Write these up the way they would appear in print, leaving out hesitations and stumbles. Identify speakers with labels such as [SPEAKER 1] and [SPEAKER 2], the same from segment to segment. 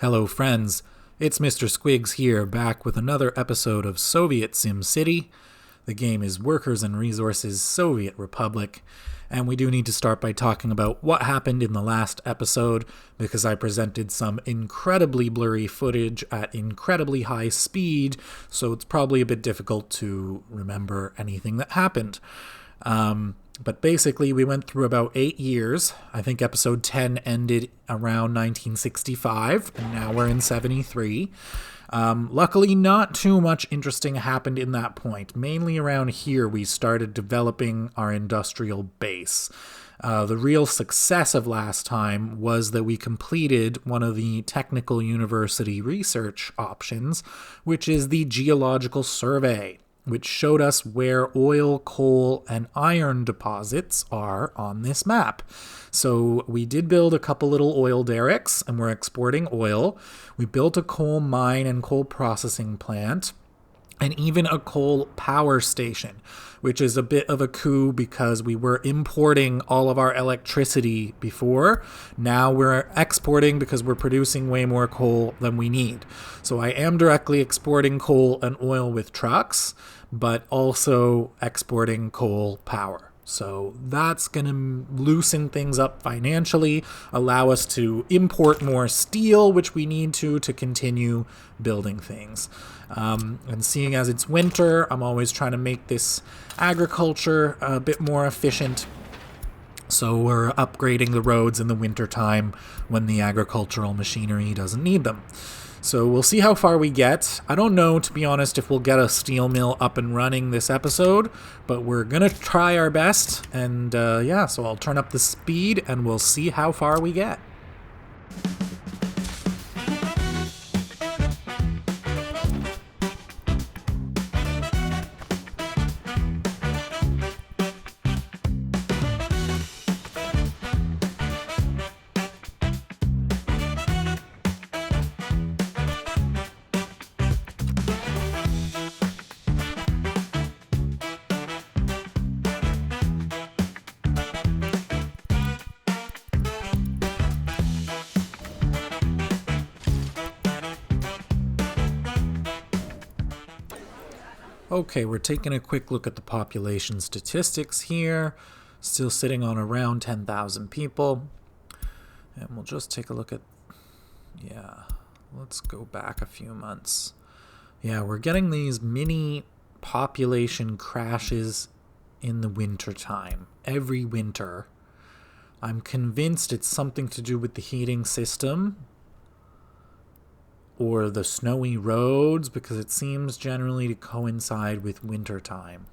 [SPEAKER 1] Hello friends, it's Mr. Squiggs here, back with another episode of Soviet SimCity. The game is Workers and Resources Soviet Republic, and we do need to start by talking about what happened in the last episode, because I presented some incredibly blurry footage at incredibly high speed, so it's probably a bit difficult to remember anything that happened. But basically, we went through about 8 years. I think episode 10 ended around 1965, and now we're in 73. Luckily, not too much interesting happened in that point. Mainly around here, we started developing our industrial base. The real success of last time was that we completed one of the technical university research options, which is the geological survey, which showed us where oil, coal, and iron deposits are on this map. So we did build a couple little oil derricks, and we're exporting oil. We built a coal mine and coal processing plant, and even a coal power station, which is a bit of a coup because we were importing all of our electricity before. Now we're exporting because we're producing way more coal than we need. So I am directly exporting coal and oil with trucks, but also exporting coal power. So that's going to loosen things up financially, allow us to import more steel, which we need to continue building things. And seeing as it's winter, I'm always trying to make this agriculture a bit more efficient. So we're upgrading the roads in the wintertime when the agricultural machinery doesn't need them. So we'll see how far we get. I don't know, to be honest, if we'll get a steel mill up and running this episode, but we're going to try our best. And so I'll turn up the speed and we'll see how far we get. Okay, we're taking a quick look at the population statistics here. Still sitting on around 10,000 people. And we'll just take a look at, let's go back a few months. Yeah, we're getting these mini population crashes in the winter time. Every winter. I'm convinced it's something to do with the heating system or the snowy roads, because it seems generally to coincide with winter time.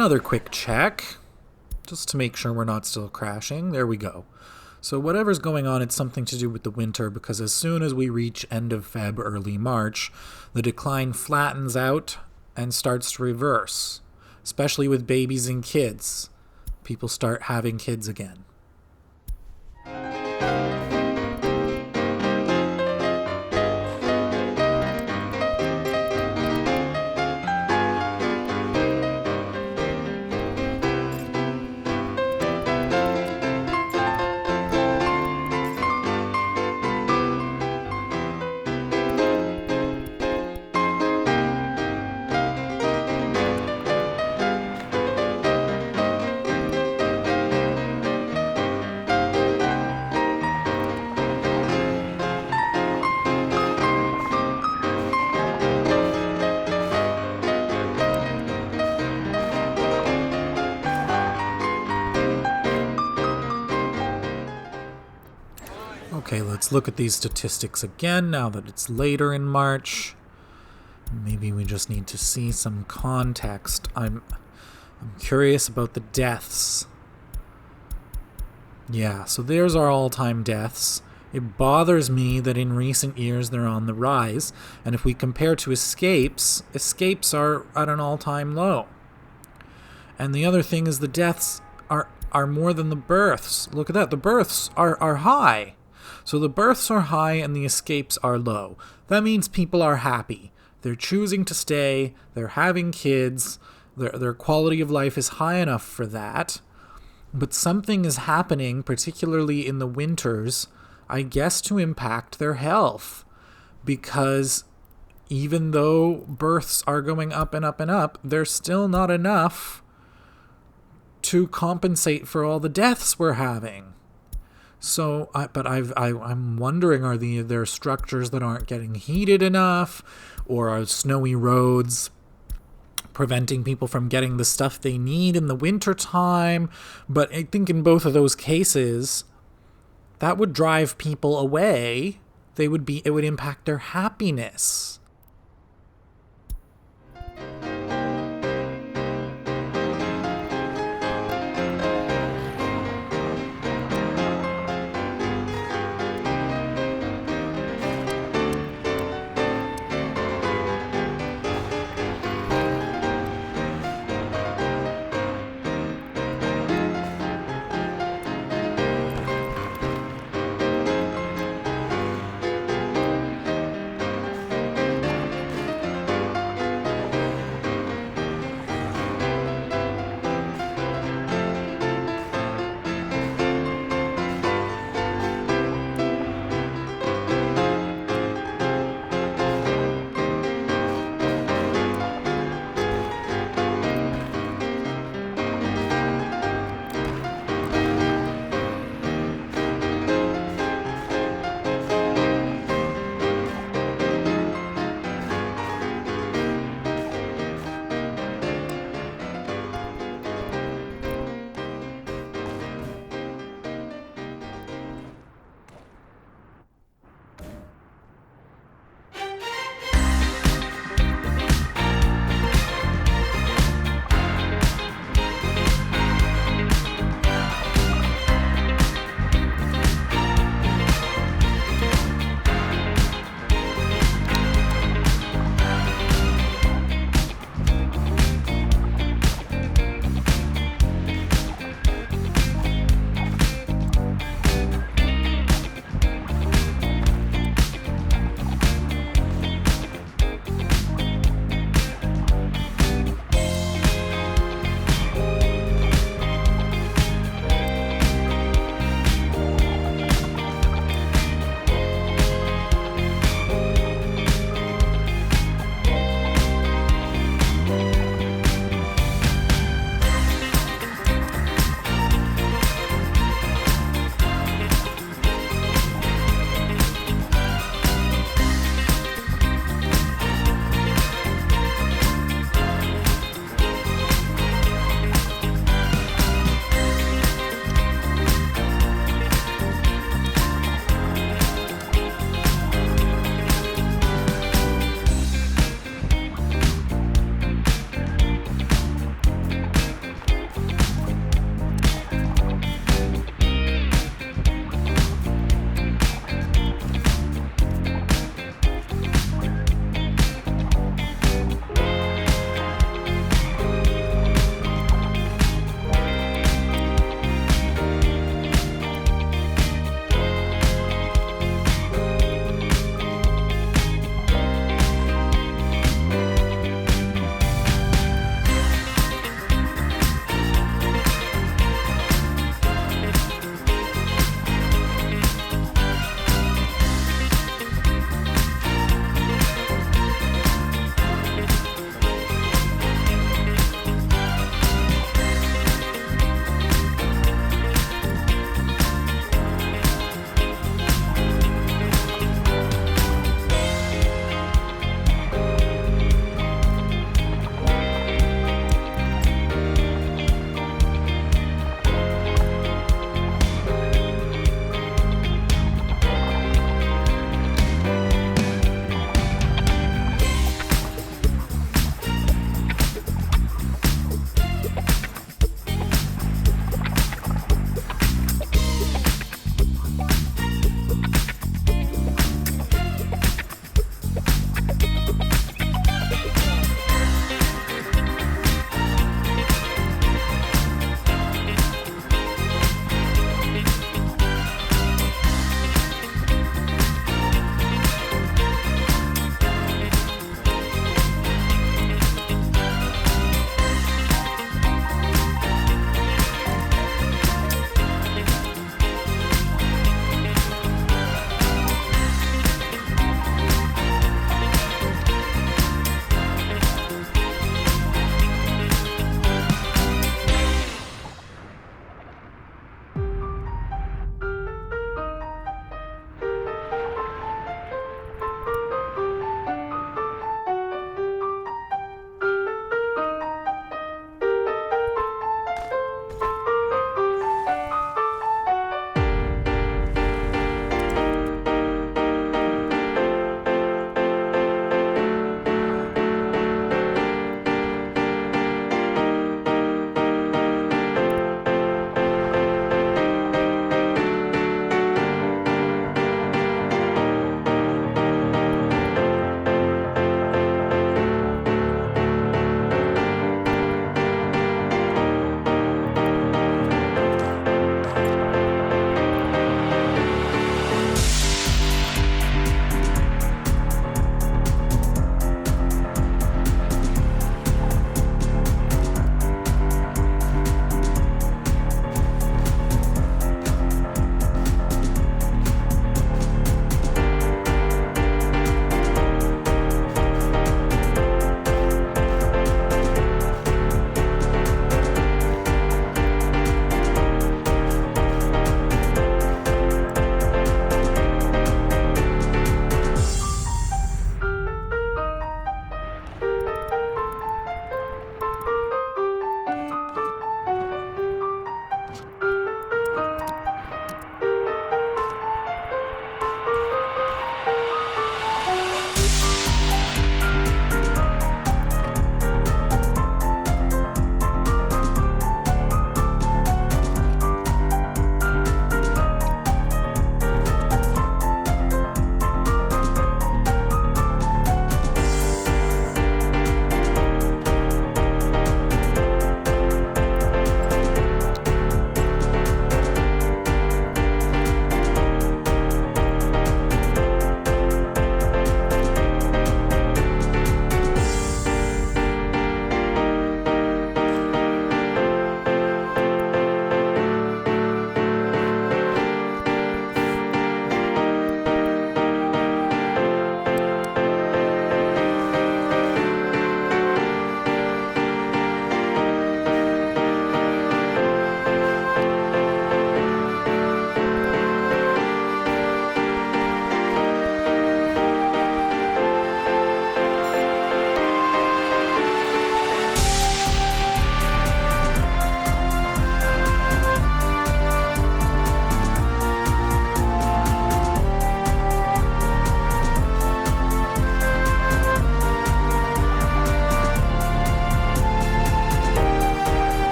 [SPEAKER 1] Another quick check, just to make sure we're not still crashing. There we go. So whatever's going on, it's something to do with the winter, because as soon as we reach end of Feb, early March, the decline flattens out and starts to reverse, especially with babies and kids. People start having kids again. Okay, let's look at these statistics again now that it's later in March. Maybe we just need to see some context. I'm curious about the deaths. Yeah, so there's our all-time deaths. It bothers me that in recent years they're on the rise, and if we compare to escapes are at an all-time low. And the other thing is the deaths are more than the births. Look at that, the births are high. So the births are high and the escapes are low. That means people are happy. They're choosing to stay, they're having kids, their quality of life is high enough for that. But something is happening, particularly in the winters, I guess to impact their health. Because even though births are going up and up and up, they're still not enough to compensate for all the deaths we're having. So, I'm wondering, are there structures that aren't getting heated enough, or are snowy roads preventing people from getting the stuff they need in the winter time? But I think in both of those cases, that would drive people away. It would impact their happiness.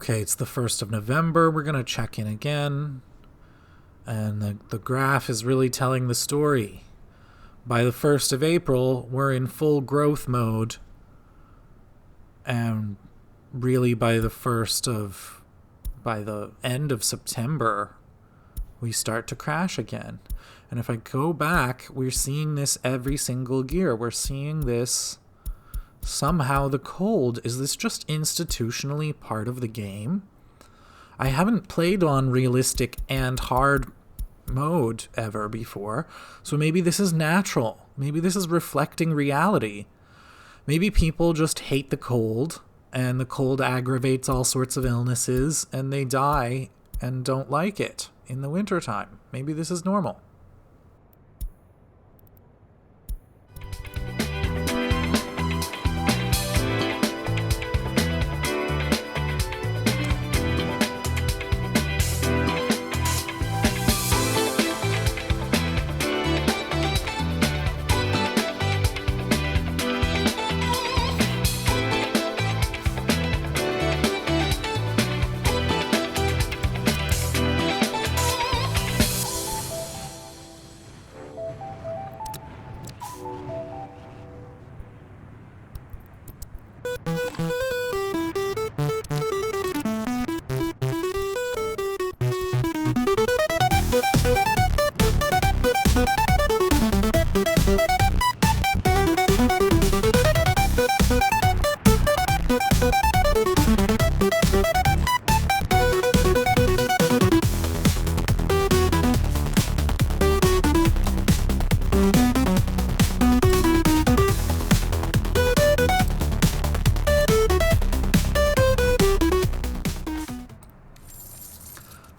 [SPEAKER 1] Okay, it's the 1st of November. We're going to check in again. And the graph is really telling the story. By the 1st of April, we're in full growth mode. And really by the end of September, we start to crash again. And if I go back, we're seeing this every single year. We're seeing this somehow. The cold, is this just institutionally part of the game? I haven't played on realistic and hard mode ever before, so maybe this is natural. Maybe this is reflecting reality. Maybe people just hate the cold, and the cold aggravates all sorts of illnesses, and they die and don't like it in the wintertime. Maybe this is normal.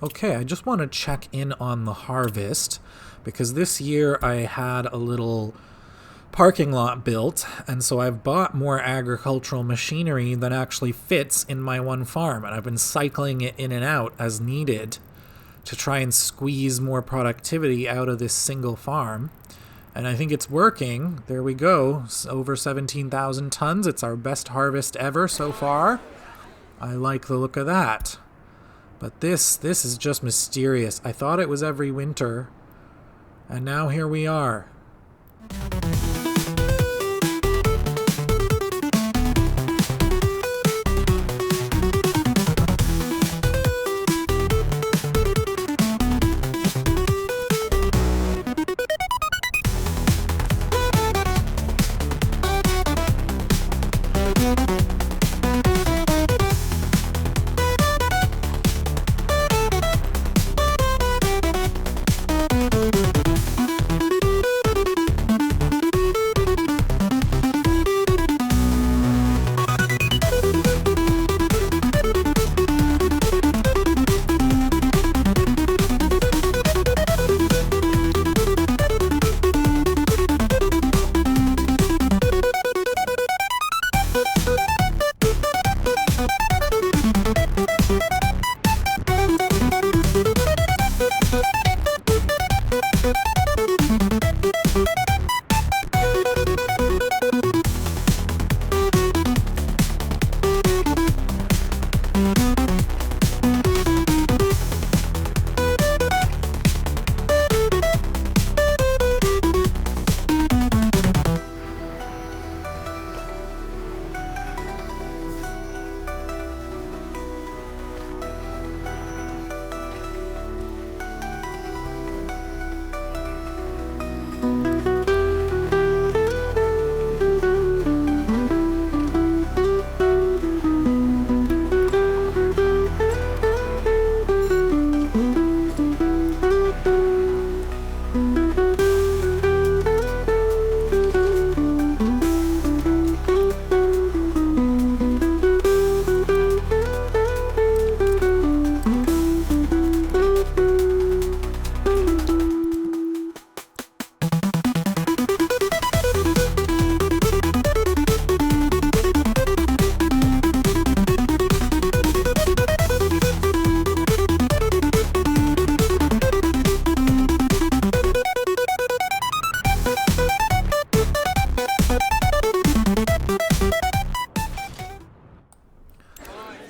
[SPEAKER 1] Okay, I just want to check in on the harvest, because this year I had a little parking lot built, and so I've bought more agricultural machinery that actually fits in my one farm, and I've been cycling it in and out as needed to try and squeeze more productivity out of this single farm. And I think it's working. There we go. It's over 17,000 tons. It's our best harvest ever so far. I like the look of that. But this is just mysterious. I thought it was every winter, and now here we are.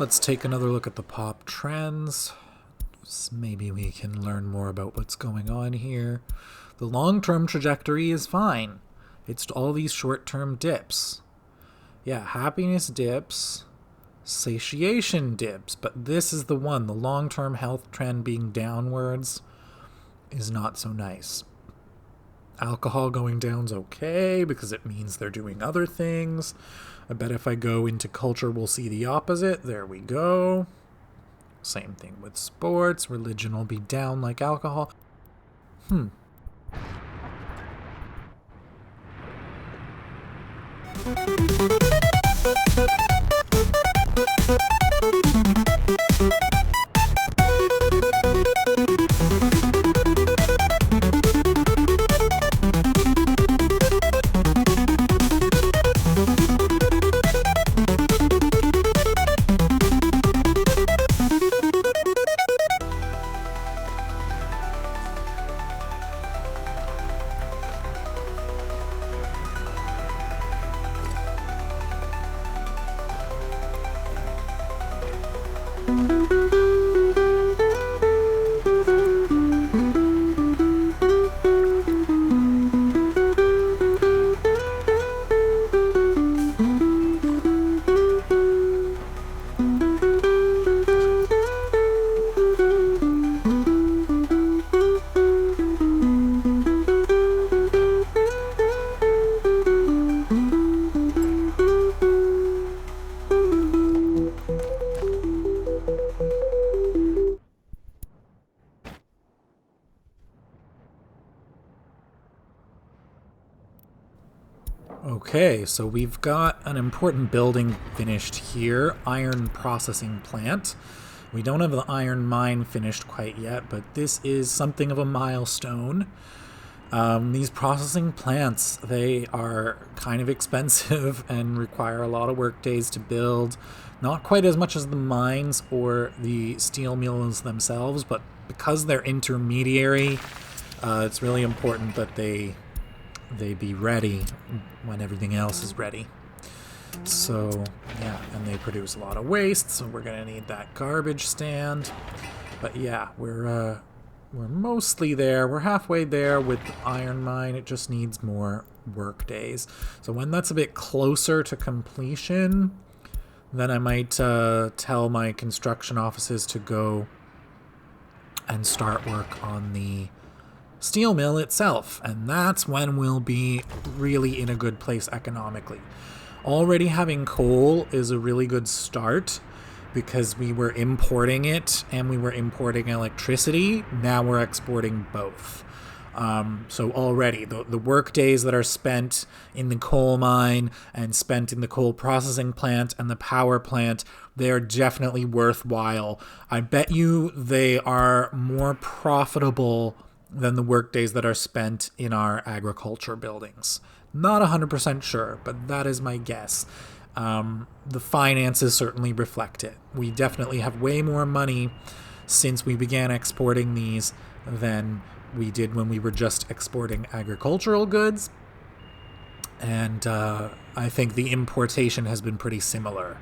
[SPEAKER 1] Let's take another look at the pop trends. Maybe we can learn more about what's going on here. The long-term trajectory is fine. It's all these short-term dips. Yeah, happiness dips, satiation dips, but this is the one. The long-term health trend being downwards is not so nice. Alcohol going down's okay because it means they're doing other things. I bet if I go into culture, we'll see the opposite. There we go. Same thing with sports. Religion will be down like alcohol. Okay, so we've got an important building finished here, iron processing plant. We don't have the iron mine finished quite yet, but this is something of a milestone. These processing plants, they are kind of expensive and require a lot of work days to build. Not quite as much as the mines or the steel mills themselves, but because they're intermediary, it's really important that they be ready when everything else is ready. So yeah, and they produce a lot of waste, so we're gonna need that garbage stand. But yeah, we're mostly there. We're halfway there with the iron mine. It just needs more work days. So when that's a bit closer to completion, then I might tell my construction offices to go and start work on the steel mill itself, and that's when we'll be really in a good place economically. Already having coal is a really good start because we were importing it and we were importing electricity. Now we're exporting both. So already the work days that are spent in the coal mine and spent in the coal processing plant and the power plant, they are definitely worthwhile. I bet you they are more profitable than the work days that are spent in our agriculture buildings. Not 100% sure, but that is my guess. The finances certainly reflect it. We definitely have way more money since we began exporting these than we did when we were just exporting agricultural goods. And I think the importation has been pretty similar.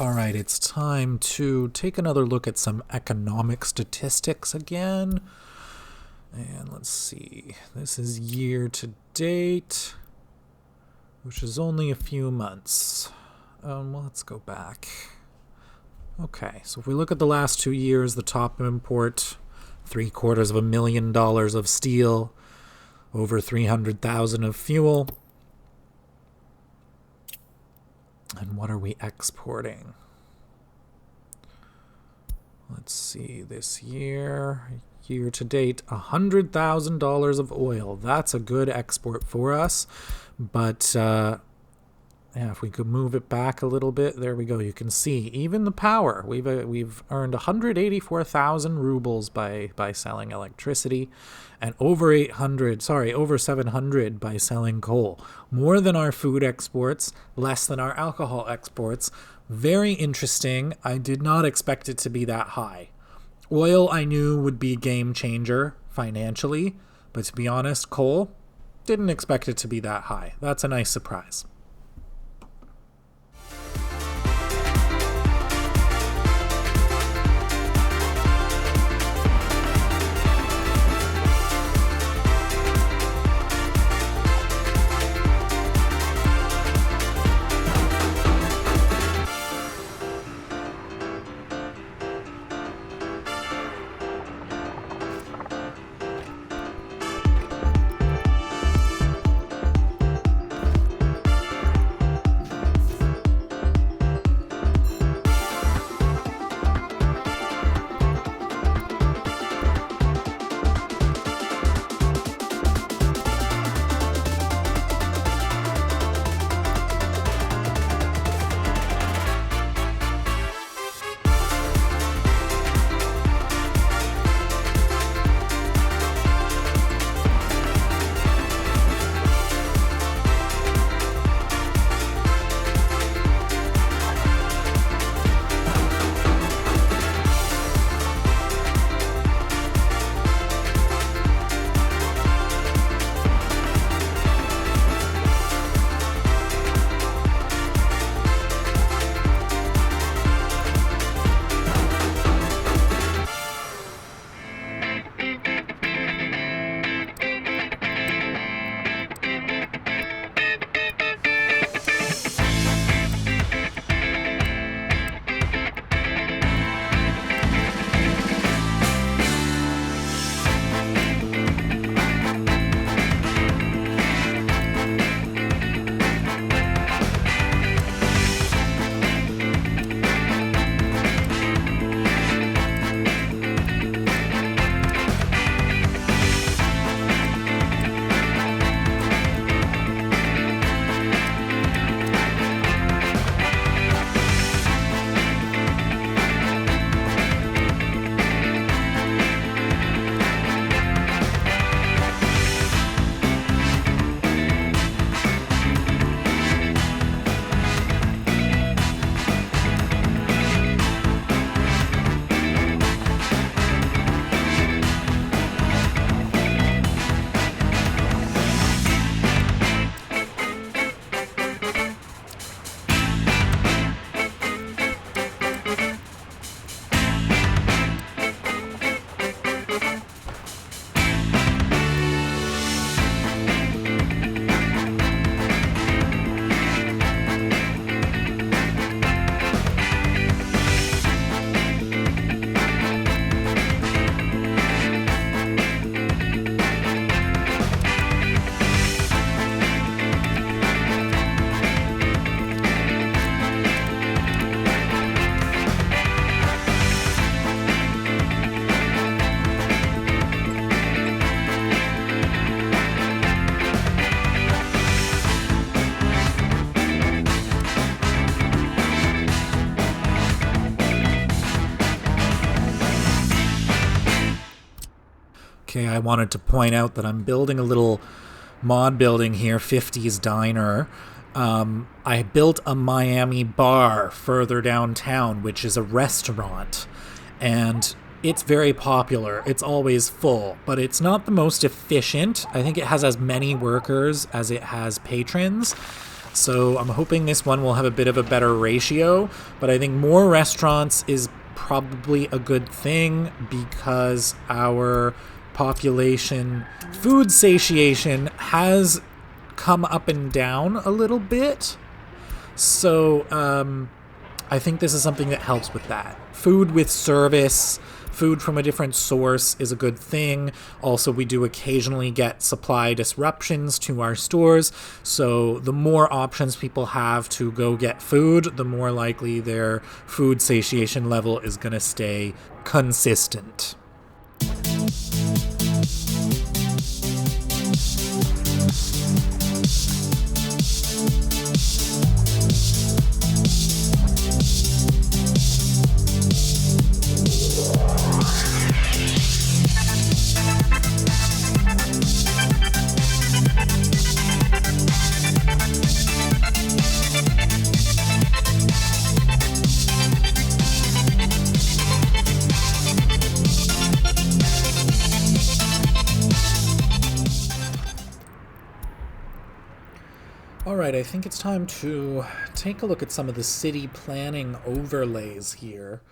[SPEAKER 1] Alright, it's time to take another look at some economic statistics again. And let's see. This is year to date, which is only a few months. Well, let's go back. Okay, so if we look at the last 2 years, the top import, $750,000 of steel, over 300,000 of fuel. And what are we exporting? Let's see, this year to date, $100,000 of oil. That's a good export for us. But if we could move it back a little bit, there we go. You can see even the power. We've earned 184,000 rubles by selling electricity, and over 700 by selling coal. More than our food exports, less than our alcohol exports. Very interesting. I did not expect it to be that high. Oil I knew would be a game changer financially, but to be honest, coal, didn't expect it to be that high. That's a nice surprise. Okay, I wanted to point out that I'm building a little mod building here, 50s Diner. I built a Miami bar further downtown, which is a restaurant, and it's very popular. It's always full, but it's not the most efficient. I think it has as many workers as it has patrons. So I'm hoping this one will have a bit of a better ratio, but I think more restaurants is probably a good thing because our population, food satiation has come up and down a little bit. So I think this is something that helps with that. Food with service, food from a different source is a good thing. Also, we do occasionally get supply disruptions to our stores. So the more options people have to go get food, the more likely their food satiation level is going to stay consistent. Alright, I think it's time to take a look at some of the city planning overlays here,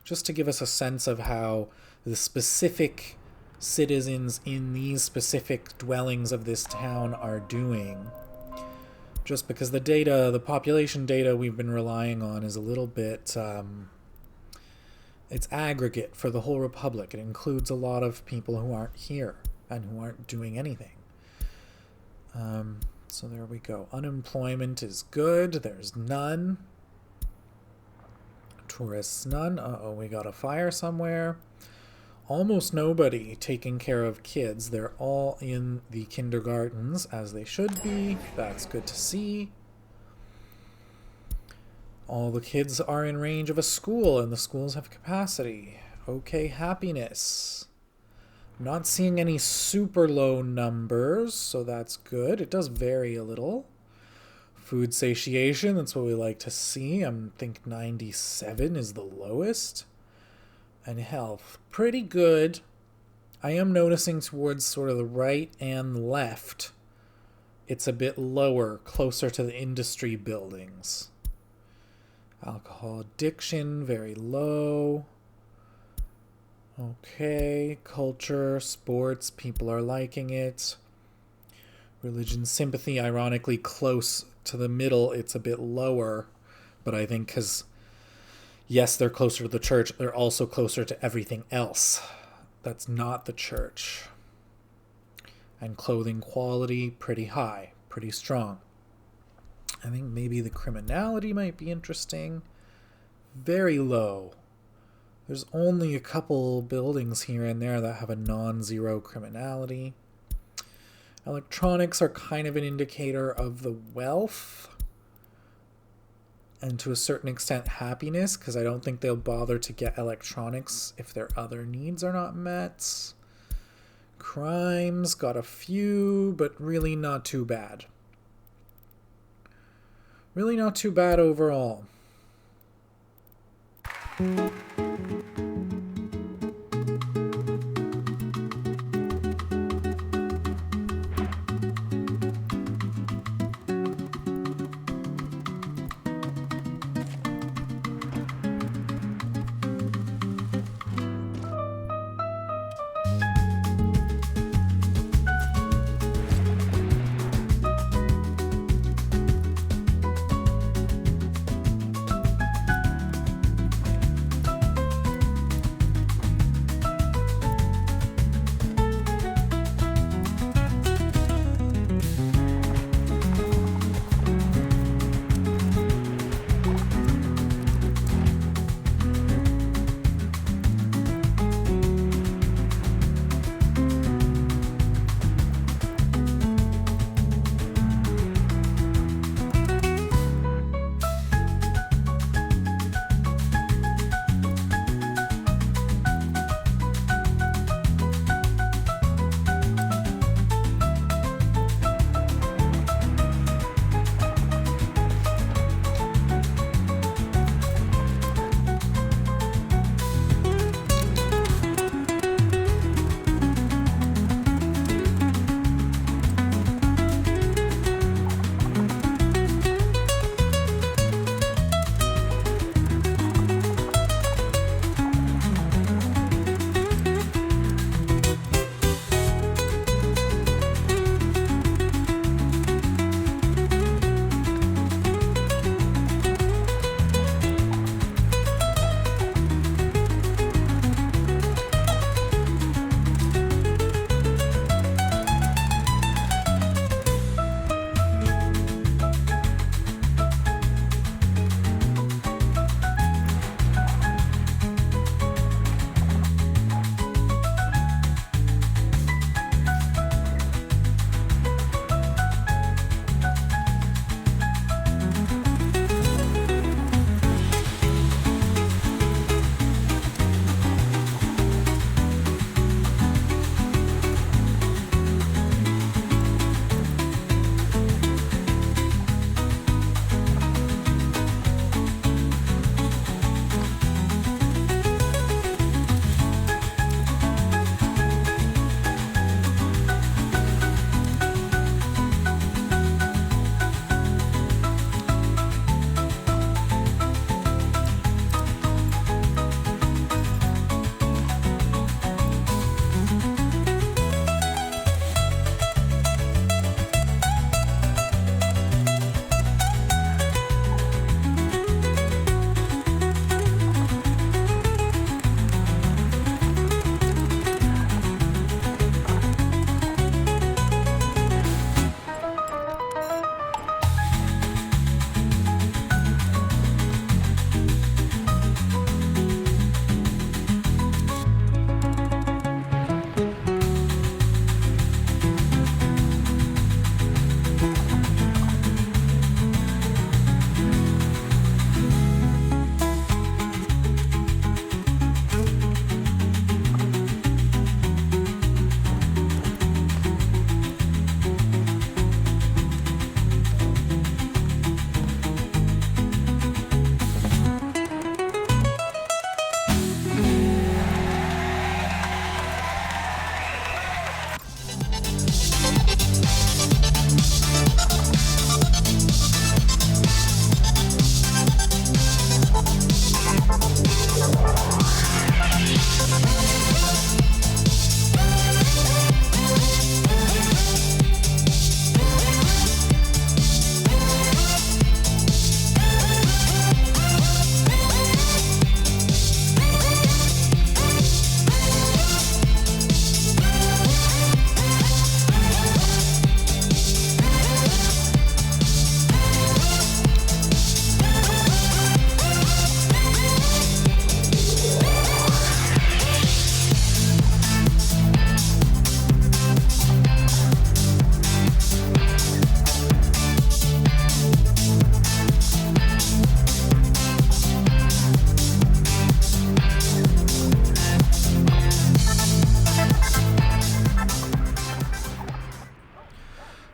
[SPEAKER 1] just to give us a sense of how the specific citizens in these specific dwellings of this town are doing. Just because the population data we've been relying on is a little bit, it's aggregate for the whole republic. It includes a lot of people who aren't here and who aren't doing anything. So there we go. Unemployment is good. There's none. Tourists, none. Uh-oh, we got a fire somewhere. Almost nobody taking care of kids. They're all in the kindergartens, as they should be. That's good to see. All the kids are in range of a school, and the schools have capacity. Okay, happiness. Not seeing any super low numbers, so that's good. It does vary a little. Food satiation, that's what we like to see. I think 97 is the lowest. And health, pretty good. I am noticing towards sort of the right and left, it's a bit lower, closer to the industry buildings. Alcohol addiction, very low. Okay, culture, sports, people are liking it. Religion, sympathy, ironically close to the middle, it's a bit lower. But I think because, yes, they're closer to the church, they're also closer to everything else that's not the church. And clothing quality, pretty high, pretty strong. I think maybe the criminality might be interesting. Very low. There's only a couple buildings here and there that have a non-zero criminality. Electronics are kind of an indicator of the wealth. And to a certain extent, happiness, because I don't think they'll bother to get electronics if their other needs are not met. Crimes, got a few, but really not too bad. Really not too bad overall.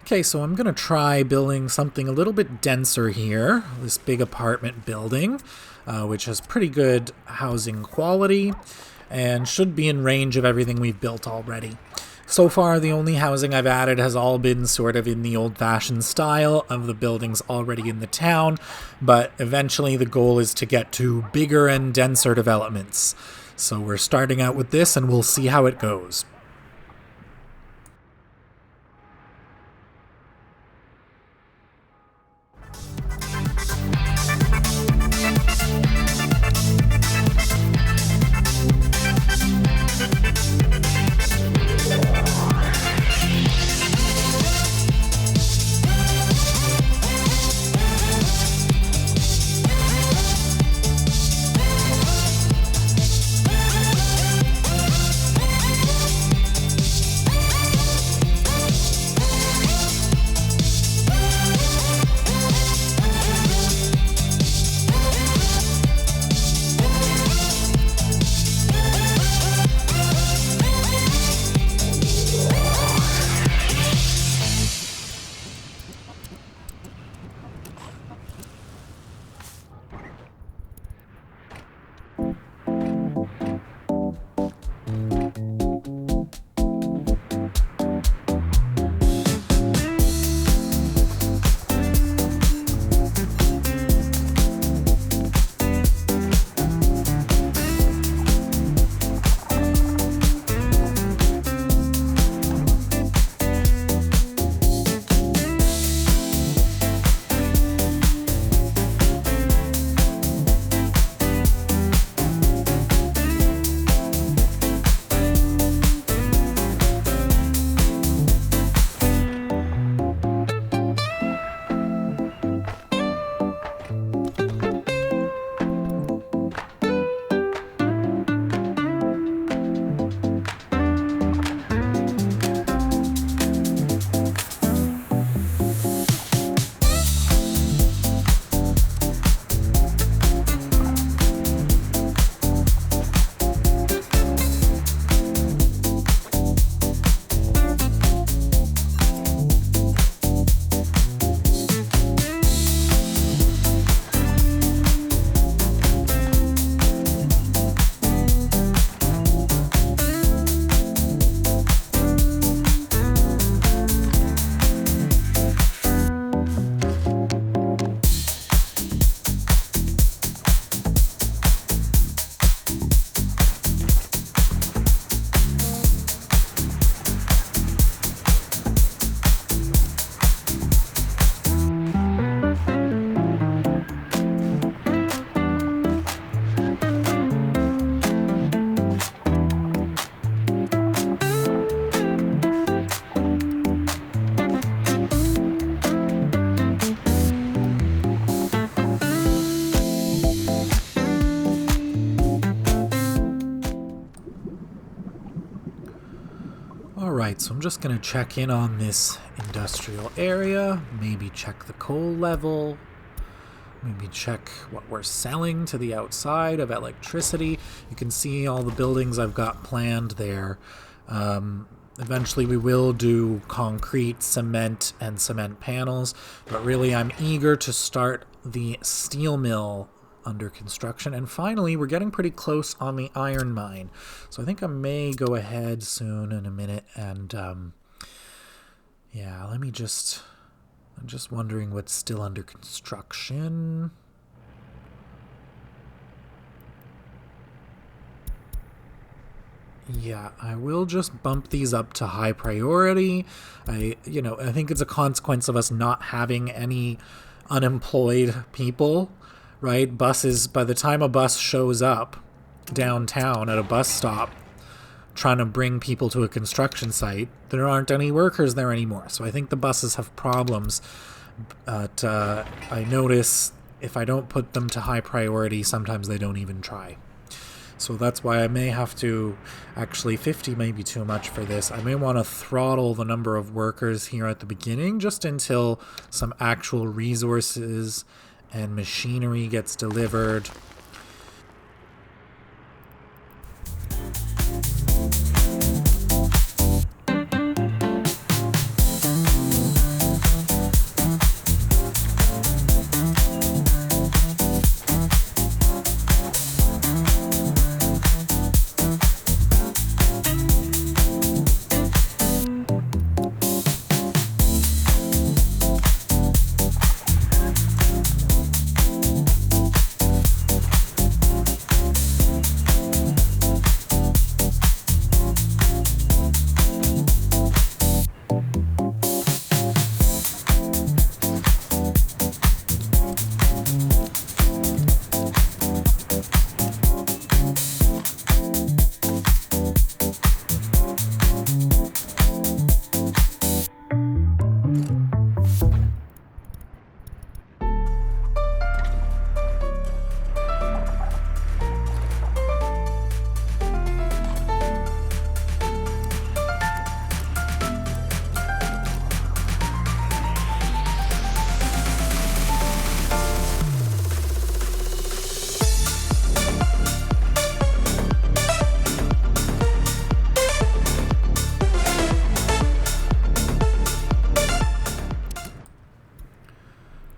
[SPEAKER 1] Okay, so I'm going to try building something a little bit denser here. This big apartment building, which has pretty good housing quality and should be in range of everything we've built already. So far, the only housing I've added has all been sort of in the old-fashioned style of the buildings already in the town, but eventually the goal is to get to bigger and denser developments. So we're starting out with this, and we'll see how it goes. Alright, so I'm just going to check in on this industrial area, maybe check the coal level, maybe check what we're selling to the outside of electricity. You can see all the buildings I've got planned there. Eventually we will do concrete, cement, and cement panels, but really I'm eager to start the steel mill under construction. And finally, we're getting pretty close on the iron mine. So I think I may go ahead soon in a minute and, yeah, I'm just wondering what's still under construction. Yeah, I will just bump these up to high priority. I think it's a consequence of us not having any unemployed people. Right? Buses, by the time a bus shows up downtown at a bus stop trying to bring people to a construction site, there aren't any workers there anymore. So I think the buses have problems. But I notice if I don't put them to high priority, sometimes they don't even try. So that's why I may have to, actually 50 may be too much for this. I may want to throttle the number of workers here at the beginning just until some actual resources and machinery gets delivered.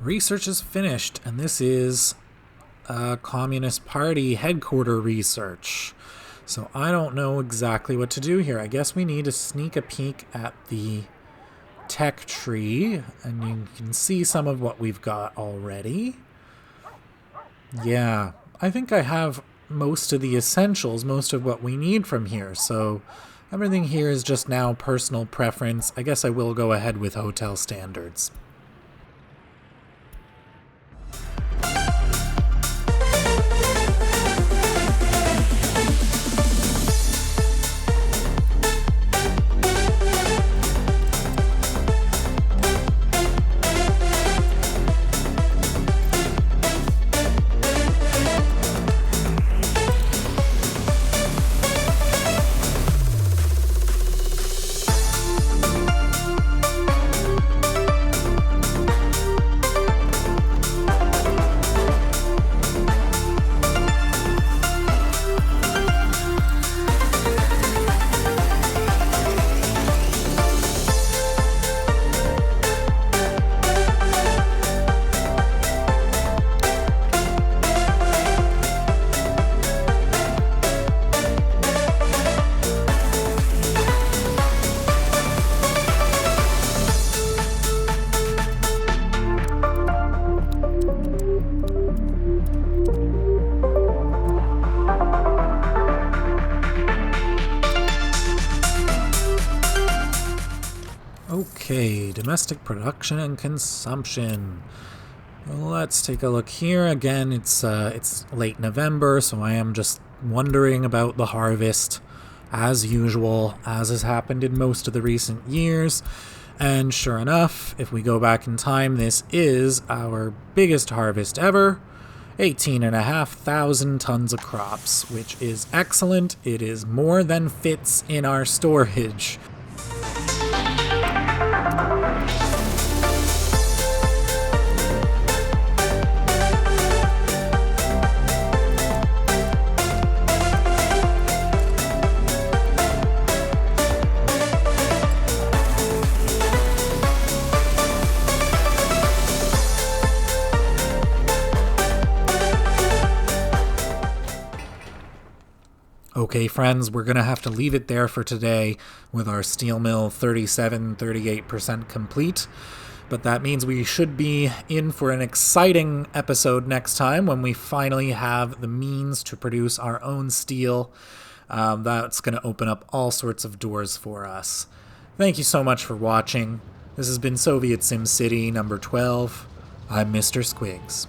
[SPEAKER 1] Research is finished, and this is Communist Party headquarter research. So I don't know exactly what to do here. I guess we need to sneak a peek at the tech tree, and you can see some of what we've got already. Yeah, I think I have most of the essentials, most of what we need from here, so everything here is just now personal preference. I guess I will go ahead with hotel standards. Okay, domestic production and consumption. Let's take a look here. Again, it's late November, so I am just wondering about the harvest, as usual, as has happened in most of the recent years. And sure enough, if we go back in time, this is our biggest harvest ever. 18,500 tons of crops, which is excellent. It is more than fits in our storage. Okay, friends, we're going to have to leave it there for today with our steel mill 38% complete. But that means we should be in for an exciting episode next time when we finally have the means to produce our own steel. That's going to open up all sorts of doors for us. Thank you so much for watching. This has been Soviet SimCity number 12. I'm Mr. Squiggs.